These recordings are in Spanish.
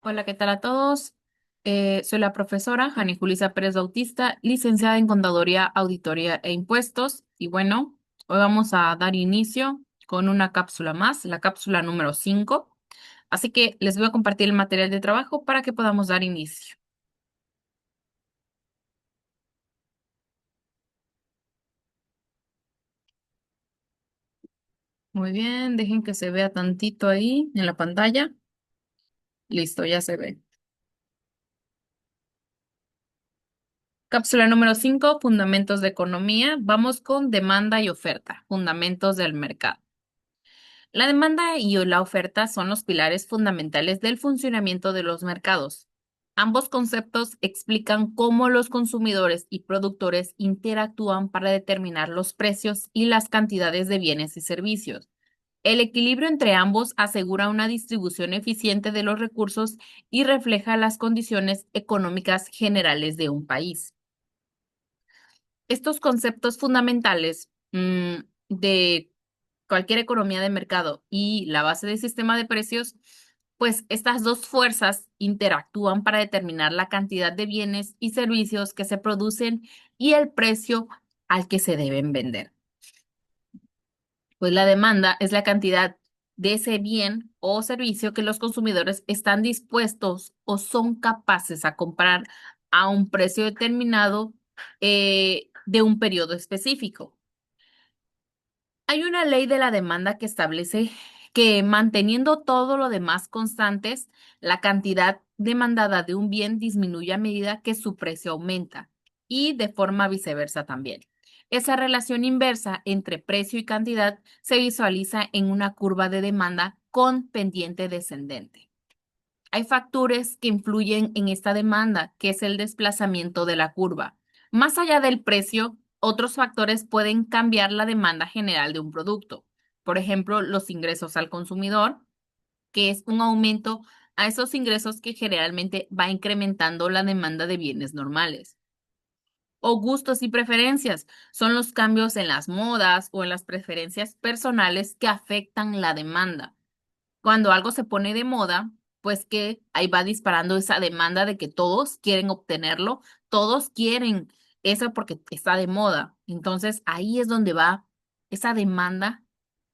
Hola, ¿qué tal a todos? Soy la profesora Jani Julisa Pérez Bautista, licenciada en Contaduría, Auditoría e Impuestos. Y bueno, hoy vamos a dar inicio con una cápsula más, la cápsula número 5. Así que les voy a compartir el material de trabajo para que podamos dar inicio. Muy bien, dejen que se vea tantito ahí en la pantalla. Listo, ya se ve. Cápsula número 5, Fundamentos de Economía. Vamos con demanda y oferta, fundamentos del mercado. La demanda y la oferta son los pilares fundamentales del funcionamiento de los mercados. Ambos conceptos explican cómo los consumidores y productores interactúan para determinar los precios y las cantidades de bienes y servicios. El equilibrio entre ambos asegura una distribución eficiente de los recursos y refleja las condiciones económicas generales de un país. Estos conceptos fundamentales de cualquier economía de mercado y la base del sistema de precios, pues estas dos fuerzas interactúan para determinar la cantidad de bienes y servicios que se producen y el precio al que se deben vender. Pues la demanda es la cantidad de ese bien o servicio que los consumidores están dispuestos o son capaces a comprar a un precio determinado de un periodo específico. Hay una ley de la demanda que establece que manteniendo todo lo demás constantes, la cantidad demandada de un bien disminuye a medida que su precio aumenta y de forma viceversa también. Esa relación inversa entre precio y cantidad se visualiza en una curva de demanda con pendiente descendente. Hay factores que influyen en esta demanda, que es el desplazamiento de la curva. Más allá del precio, otros factores pueden cambiar la demanda general de un producto. Por ejemplo, los ingresos al consumidor, que es un aumento a esos ingresos que generalmente va incrementando la demanda de bienes normales. O gustos y preferencias, son los cambios en las modas o en las preferencias personales que afectan la demanda. Cuando algo se pone de moda, pues que ahí va disparando esa demanda de que todos quieren obtenerlo, todos quieren eso porque está de moda. Entonces ahí es donde va esa demanda,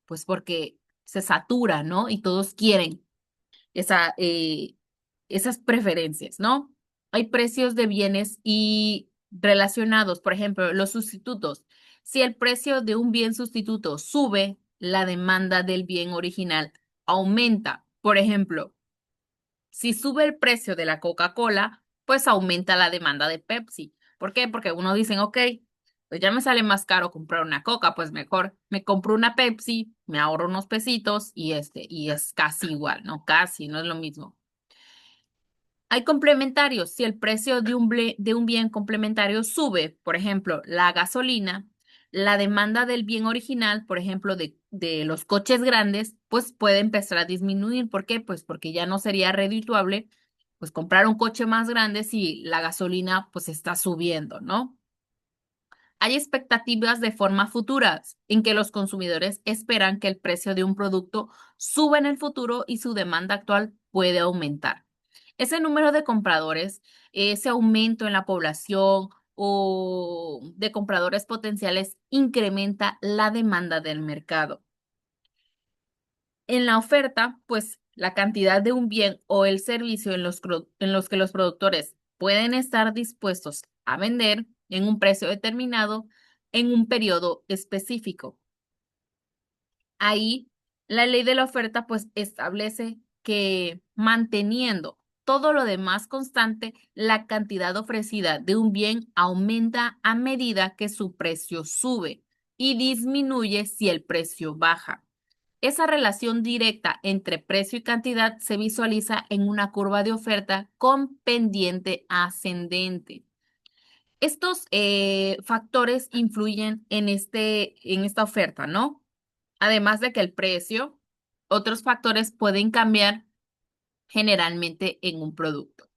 pues porque se satura, ¿no? Y todos quieren esa, esas preferencias, ¿no? Hay precios de bienes y relacionados, por ejemplo, los sustitutos. Si el precio de un bien sustituto sube, la demanda del bien original aumenta. Por ejemplo, si sube el precio de la Coca-Cola, pues aumenta la demanda de Pepsi. ¿Por qué? Porque uno dice, ok, pues ya me sale más caro comprar una Coca, pues mejor me compro una Pepsi, me ahorro unos pesitos y es casi igual, ¿no? Casi, no es lo mismo. Hay complementarios. Si el precio de un bien complementario sube, por ejemplo, la gasolina, la demanda del bien original, por ejemplo, de los coches grandes, pues puede empezar a disminuir. ¿Por qué? Pues porque ya no sería redituable, pues comprar un coche más grande si la gasolina pues está subiendo, ¿no? Hay expectativas de forma futuras en que los consumidores esperan que el precio de un producto suba en el futuro y su demanda actual puede aumentar. Ese número de compradores, ese aumento en la población o de compradores potenciales incrementa la demanda del mercado. En la oferta, pues la cantidad de un bien o el servicio en los que los productores pueden estar dispuestos a vender en un precio determinado en un periodo específico. Ahí, la ley de la oferta pues establece que manteniendo todo lo demás constante, la cantidad ofrecida de un bien aumenta a medida que su precio sube y disminuye si el precio baja. Esa relación directa entre precio y cantidad se visualiza en una curva de oferta con pendiente ascendente. Estos factores influyen en en esta oferta, ¿no? Además de que el precio, otros factores pueden cambiar generalmente en un producto.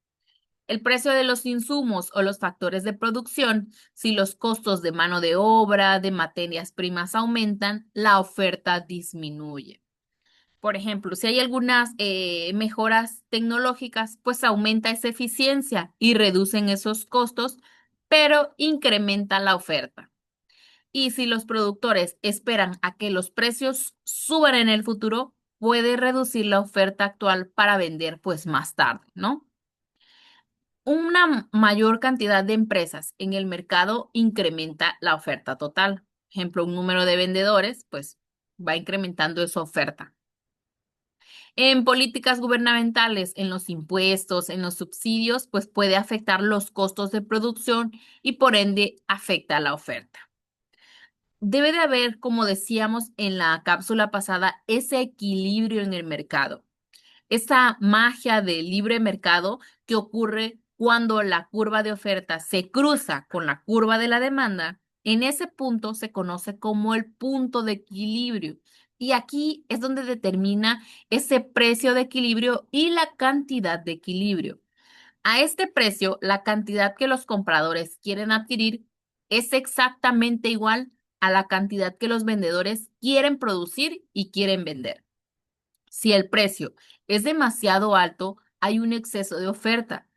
El precio de los insumos o los factores de producción, si los costos de mano de obra, de materias primas aumentan, la oferta disminuye. Por ejemplo, si hay algunas mejoras tecnológicas, pues aumenta esa eficiencia y reducen esos costos, pero incrementa la oferta. Y si los productores esperan a que los precios suban en el futuro, puede reducir la oferta actual para vender pues más tarde, ¿no? Una mayor cantidad de empresas en el mercado incrementa la oferta total. Por ejemplo, un número de vendedores pues va incrementando esa oferta. En políticas gubernamentales, en los impuestos, en los subsidios, pues puede afectar los costos de producción y por ende afecta la oferta. Debe de haber, como decíamos en la cápsula pasada, ese equilibrio en el mercado, esa magia del libre mercado que ocurre cuando la curva de oferta se cruza con la curva de la demanda. En ese punto se conoce como el punto de equilibrio. Y aquí es donde determina ese precio de equilibrio y la cantidad de equilibrio. A este precio, la cantidad que los compradores quieren adquirir es exactamente igual a la cantidad que los vendedores quieren producir y quieren vender. Si el precio es demasiado alto, hay un exceso de oferta,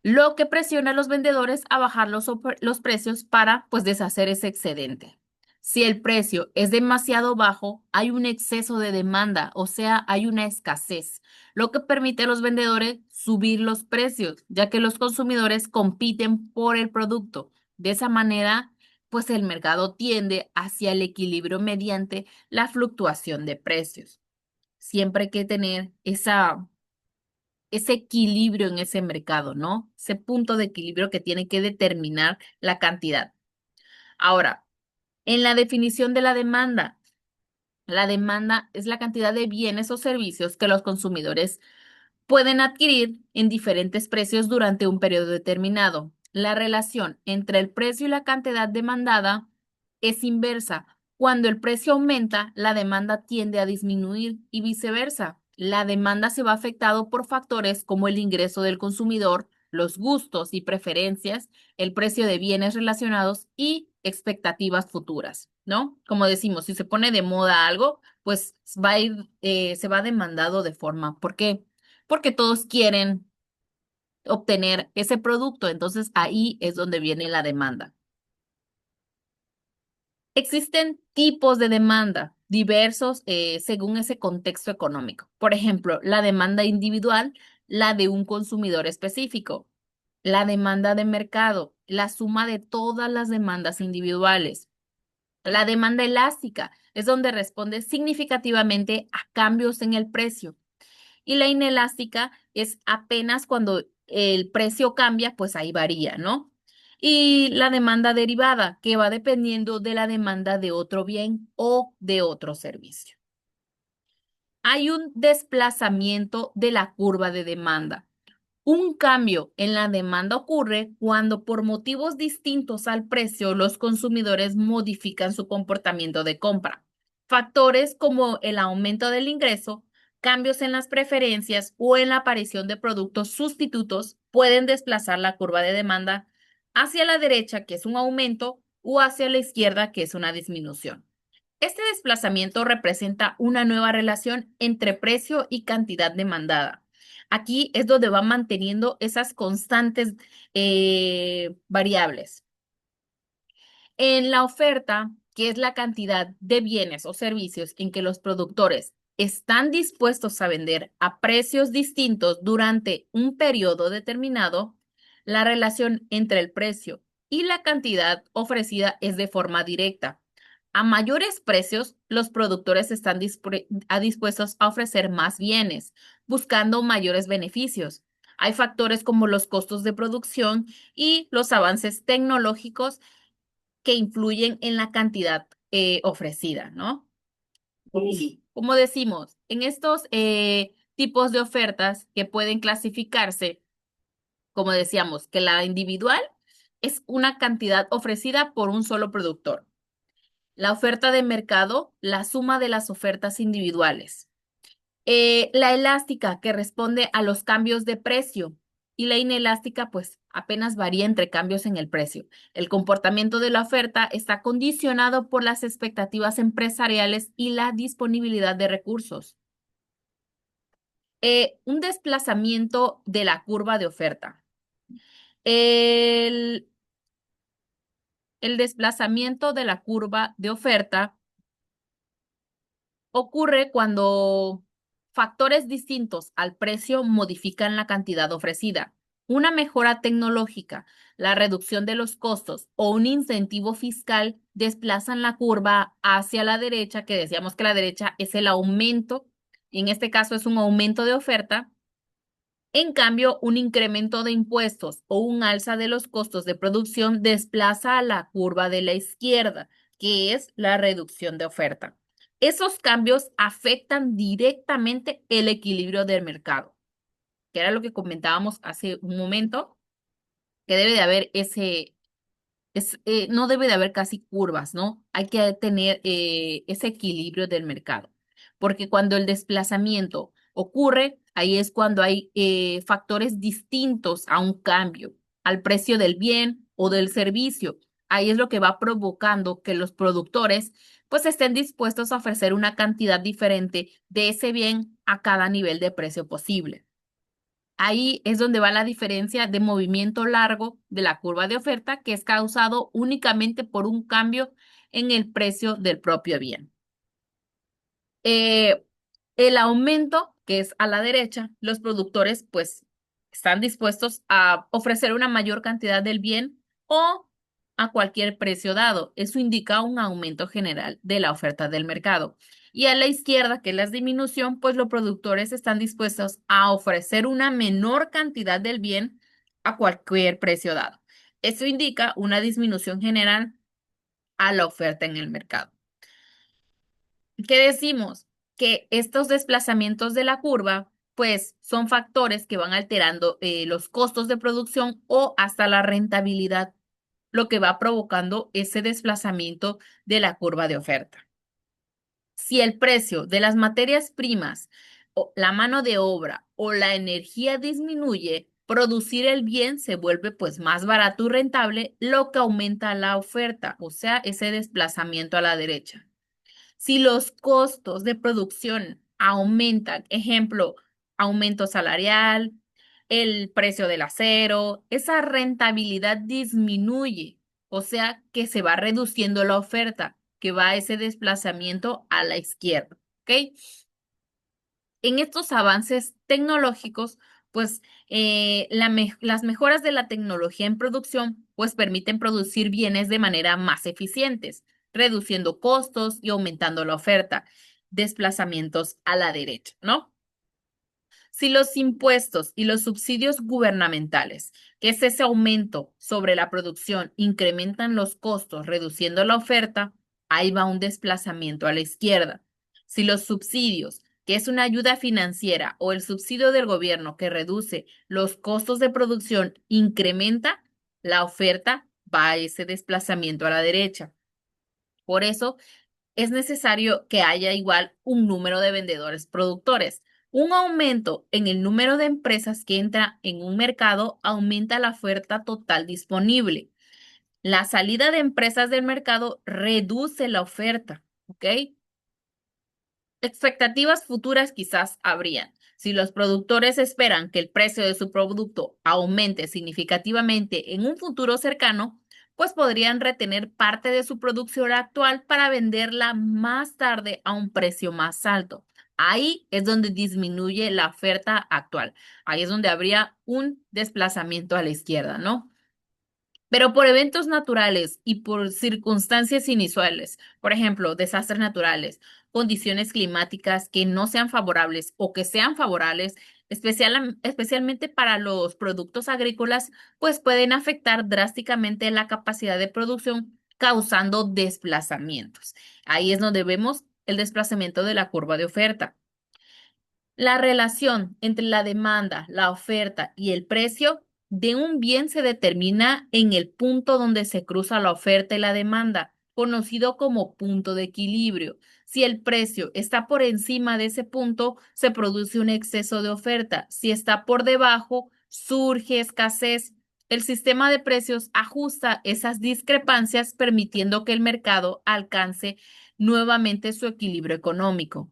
lo que presiona a los vendedores a bajar los precios para pues deshacer ese excedente. Si el precio es demasiado bajo, hay un exceso de demanda, o sea, hay una escasez, lo que permite a los vendedores subir los precios, ya que los consumidores compiten por el producto. De esa manera, pues el mercado tiende hacia el equilibrio mediante la fluctuación de precios. Siempre hay que tener ese equilibrio en ese mercado, ¿no? Ese punto de equilibrio que tiene que determinar la cantidad. Ahora, en la definición de la demanda es la cantidad de bienes o servicios que los consumidores pueden adquirir en diferentes precios durante un periodo determinado. La relación entre el precio y la cantidad demandada es inversa. Cuando el precio aumenta, la demanda tiende a disminuir y viceversa. La demanda se va afectado por factores como el ingreso del consumidor, los gustos y preferencias, el precio de bienes relacionados y expectativas futuras, ¿no? Como decimos, si se pone de moda algo, pues va a ir, se va demandado de forma. ¿Por qué? Porque todos quieren obtener ese producto, entonces ahí es donde viene la demanda. Existen tipos de demanda diversos según ese contexto económico. Por ejemplo, la demanda individual, la de un consumidor específico, la demanda de mercado, la suma de todas las demandas individuales. La demanda elástica es donde responde significativamente a cambios en el precio. Y la inelástica es apenas cuando el precio cambia, pues ahí varía, ¿no? Y la demanda derivada, que va dependiendo de la demanda de otro bien o de otro servicio. Hay un desplazamiento de la curva de demanda. Un cambio en la demanda ocurre cuando por motivos distintos al precio los consumidores modifican su comportamiento de compra. Factores como el aumento del ingreso, cambios en las preferencias o en la aparición de productos sustitutos pueden desplazar la curva de demanda hacia la derecha, que es un aumento, o hacia la izquierda, que es una disminución. Este desplazamiento representa una nueva relación entre precio y cantidad demandada. Aquí es donde va manteniendo esas constantes variables. En la oferta, que es la cantidad de bienes o servicios en que los productores están dispuestos a vender a precios distintos durante un periodo determinado, la relación entre el precio y la cantidad ofrecida es de forma directa. A mayores precios, los productores están dispuestos a ofrecer más bienes, buscando mayores beneficios. Hay factores como los costos de producción y los avances tecnológicos que influyen en la cantidad ofrecida, ¿no? Sí. Como decimos, en estos tipos de ofertas que pueden clasificarse, como decíamos, que la individual es una cantidad ofrecida por un solo productor. La oferta de mercado, la suma de las ofertas individuales. La elástica, que responde a los cambios de precio, y la inelástica, pues apenas varía entre cambios en el precio. El comportamiento de la oferta está condicionado por las expectativas empresariales y la disponibilidad de recursos. Un desplazamiento de la curva de oferta. El, el desplazamiento de la curva de oferta ocurre cuando factores distintos al precio modifican la cantidad ofrecida. Una mejora tecnológica, la reducción de los costos o un incentivo fiscal desplazan la curva hacia la derecha, que decíamos que la derecha es el aumento, y en este caso es un aumento de oferta. En cambio, un incremento de impuestos o un alza de los costos de producción desplaza a la curva de la izquierda, que es la reducción de oferta. Esos cambios afectan directamente el equilibrio del mercado, que era lo que comentábamos hace un momento, que debe de haber no debe de haber casi curvas, ¿no? Hay que tener ese equilibrio del mercado, porque cuando el desplazamiento ocurre, ahí es cuando hay factores distintos a un cambio, al precio del bien o del servicio. Ahí es lo que va provocando que los productores pues estén dispuestos a ofrecer una cantidad diferente de ese bien a cada nivel de precio posible. Ahí es donde va la diferencia de movimiento largo de la curva de oferta, que es causado únicamente por un cambio en el precio del propio bien. Eh, el aumento, que es a la derecha, los productores pues están dispuestos a ofrecer una mayor cantidad del bien o a cualquier precio dado. Eso indica un aumento general de la oferta del mercado. Y a la izquierda, que es la disminución, pues los productores están dispuestos a ofrecer una menor cantidad del bien a cualquier precio dado. Eso indica una disminución general a la oferta en el mercado. ¿Qué decimos? Que estos desplazamientos de la curva, pues son factores que van alterando los costos de producción o hasta la rentabilidad, lo que va provocando ese desplazamiento de la curva de oferta. Si el precio de las materias primas, o la mano de obra o la energía disminuye, producir el bien se vuelve pues más barato y rentable, lo que aumenta la oferta, o sea, ese desplazamiento a la derecha. Si los costos de producción aumentan, ejemplo, aumento salarial, el precio del acero, esa rentabilidad disminuye, o sea que se va reduciendo la oferta, que va a ese desplazamiento a la izquierda, ¿ok? En estos avances tecnológicos, pues las mejoras de la tecnología en producción, pues permiten producir bienes de manera más eficientes, reduciendo costos y aumentando la oferta, desplazamientos a la derecha, ¿no? Si los impuestos y los subsidios gubernamentales, que es ese aumento sobre la producción, incrementan los costos, reduciendo la oferta, ahí va un desplazamiento a la izquierda. Si los subsidios, que es una ayuda financiera, o el subsidio del gobierno que reduce los costos de producción, incrementa la oferta, va a ese desplazamiento a la derecha. Por eso es necesario que haya igual un número de vendedores productores. Un aumento en el número de empresas que entra en un mercado aumenta la oferta total disponible. La salida de empresas del mercado reduce la oferta, ¿ok? Expectativas futuras quizás habrían. Si los productores esperan que el precio de su producto aumente significativamente en un futuro cercano, pues podrían retener parte de su producción actual para venderla más tarde a un precio más alto. Ahí es donde disminuye la oferta actual. Ahí es donde habría un desplazamiento a la izquierda, ¿no? Pero por eventos naturales y por circunstancias inusuales, por ejemplo, desastres naturales, condiciones climáticas que no sean favorables o que sean favorables, especialmente para los productos agrícolas, pues pueden afectar drásticamente la capacidad de producción, causando desplazamientos. Ahí es donde vemos el desplazamiento de la curva de oferta. La relación entre la demanda, la oferta y el precio de un bien se determina en el punto donde se cruza la oferta y la demanda, conocido como punto de equilibrio. Si el precio está por encima de ese punto, se produce un exceso de oferta. Si está por debajo, surge escasez. El sistema de precios ajusta esas discrepancias, permitiendo que el mercado alcance nuevamente su equilibrio económico.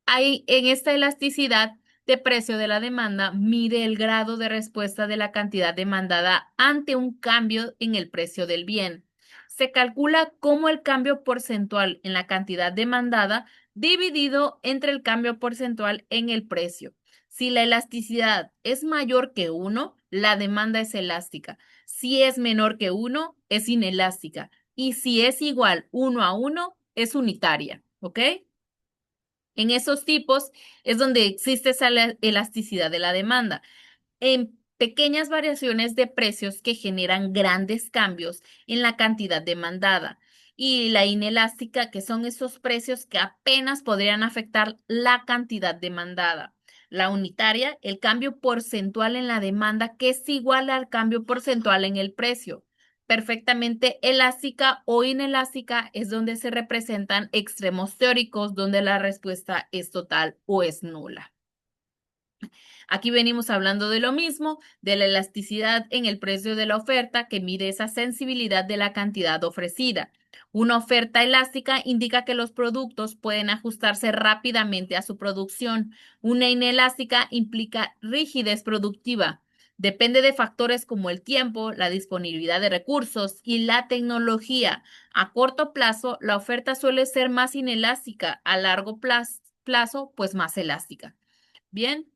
Hay en esta elasticidad de precio de la demanda mide el grado de respuesta de la cantidad demandada ante un cambio en el precio del bien. Se calcula como el cambio porcentual en la cantidad demandada dividido entre el cambio porcentual en el precio. Si la elasticidad es mayor que 1, la demanda es elástica. Si es menor que 1, es inelástica. Y si es igual 1 a 1, es unitaria. ¿Ok? En esos tipos es donde existe esa elasticidad de la demanda. En pequeñas variaciones de precios que generan grandes cambios en la cantidad demandada. Y la inelástica, que son esos precios que apenas podrían afectar la cantidad demandada. La unitaria, el cambio porcentual en la demanda, que es igual al cambio porcentual en el precio. Perfectamente elástica o inelástica es donde se representan extremos teóricos, donde la respuesta es total o es nula. Aquí venimos hablando de lo mismo, de la elasticidad en el precio de la oferta que mide esa sensibilidad de la cantidad ofrecida. Una oferta elástica indica que los productos pueden ajustarse rápidamente a su producción. Una inelástica implica rigidez productiva. Depende de factores como el tiempo, la disponibilidad de recursos y la tecnología. A corto plazo, la oferta suele ser más inelástica, a largo plazo, pues más elástica. Bien.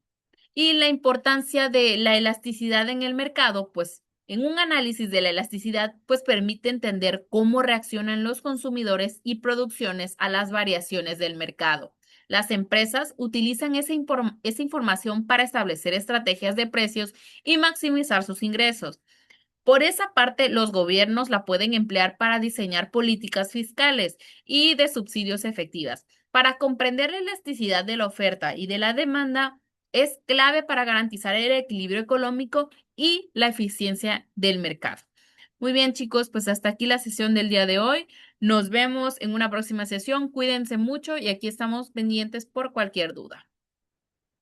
Y la importancia de la elasticidad en el mercado, pues en un análisis de la elasticidad, pues permite entender cómo reaccionan los consumidores y producciones a las variaciones del mercado. Las empresas utilizan esa información para establecer estrategias de precios y maximizar sus ingresos. Por esa parte, los gobiernos la pueden emplear para diseñar políticas fiscales y de subsidios efectivas. Para comprender la elasticidad de la oferta y de la demanda, es clave para garantizar el equilibrio económico y la eficiencia del mercado. Muy bien, chicos, pues hasta aquí la sesión del día de hoy. Nos vemos en una próxima sesión. Cuídense mucho y aquí estamos pendientes por cualquier duda.